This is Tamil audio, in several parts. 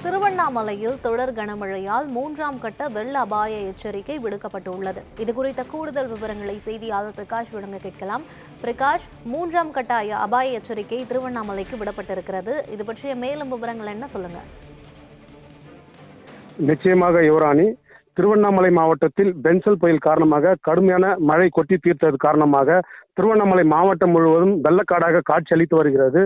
திருவண்ணாமலையில் தொடர் கனமழையால் 3ஆம் கட்ட வெள்ள அபாய எச்சரிக்கை விடுக்கப்பட்டுள்ளது. இதுகுறித்த கூடுதல் விவரங்களை செய்தியாளர் பிரகாஷ் வழங்க கேட்கலாம். பிரகாஷ், 3ஆம் கட்ட அபாய எச்சரிக்கை திருவண்ணாமலைக்கு விடப்பட்டிருக்கிறது. இது பற்றிய மேலும் விவரங்கள் என்ன, சொல்லுங்க. நிச்சயமாக யுவராணி, திருவண்ணாமலை மாவட்டத்தில் பென்சல் புயல் காரணமாக கடுமையான மழை கொட்டி தீர்த்தது காரணமாக திருவண்ணாமலை மாவட்டம் முழுவதும் வெள்ளக்காடாக காட்சியளித்து வருகிறது.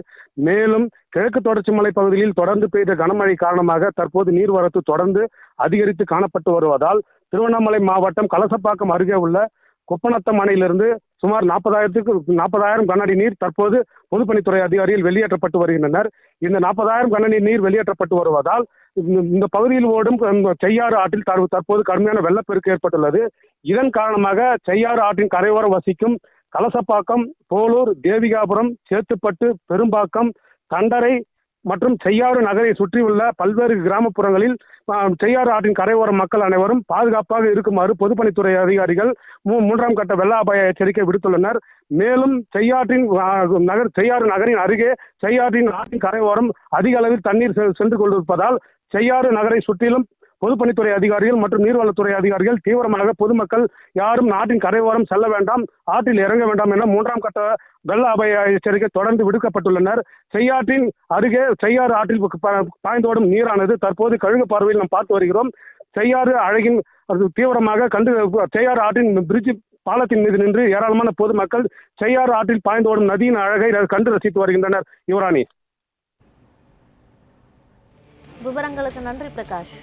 மேலும் கிழக்கு தொடர்ச்சி மலை பகுதியில் தொடர்ந்து பெய்த கனமழை காரணமாக தற்போது நீர்வரத்து தொடர்ந்து அதிகரித்து காணப்பட்டு வருவதால் திருவண்ணாமலை மாவட்டம் கலசப்பாக்கம் அருகே உள்ள கொப்பனத்தம் அணையிலிருந்து சுமார் 40,000 கனஅடி நீர் தற்போது பொதுப்பணித்துறை அதிகாரிகள் வெளியேற்றப்பட்டு வருகின்றனர். இந்த 40,000 கனஅடி நீர் வெளியேற்றப்பட்டு வருவதால் இந்த பகுதியில் ஓடும் செய்யாறு ஆற்றில் தற்போது கடுமையான வெள்ளப்பெருக்கு ஏற்பட்டுள்ளது. இதன் காரணமாக செய்யாறு ஆற்றின் கரையோரம் வசிக்கும் கலசப்பாக்கம், போலூர், தேவிகாபுரம், சேத்துப்பட்டு, பெரும்பாக்கம், தண்டரை மற்றும் செய்யாறு நகரை சுற்றியுள்ள பல்வேறு கிராமப்புறங்களில் செய்யாறு ஆற்றின் கரையோர மக்கள் அனைவரும் பாதுகாப்பாக இருக்குமாறு பொதுப்பணித்துறை அதிகாரிகள் 3ஆம் கட்ட வெள்ள அபாய எச்சரிக்கை விடுத்துள்ளனர். மேலும் செய்யாறு நகரின் அருகே செய்யாற்றின் ஆற்றின் கரையோரம் அதிக அளவில் தண்ணீர் சென்று கொண்டிருப்பதால் செய்யாறு நகரை சுற்றிலும் பொதுப்பணித்துறை அதிகாரிகள் மற்றும் நீர்வளத்துறை அதிகாரிகள் தீவிரமாக பொதுமக்கள் யாரும் நாட்டின் கரையோரம் செல்ல வேண்டாம், ஆற்றில் இறங்க வேண்டாம் என 3ஆம் கட்ட வெள்ள அபாய எச்சரிக்கை தொடர்ந்து விடுக்கப்பட்டுள்ளனர். செய்யாற்றின் அருகே செய்யாறு ஆற்றில் பாய்ந்தோடும் நீரானது தற்போது கழுகு பார்வையில் நாம் பார்த்து வருகிறோம். செய்யாறு அழகின் தீவிரமாக செய்யாறு ஆற்றின் பிரிட்ஜ் பாலத்தின் மீது நின்று ஏராளமான பொதுமக்கள் செய்யாறு ஆற்றில் பாய்ந்தோடும் நதியின் அழகை கண்டு ரசித்து வருகின்றனர். யுவராணி, விவரங்களுக்கு நன்றி பிரகாஷ்.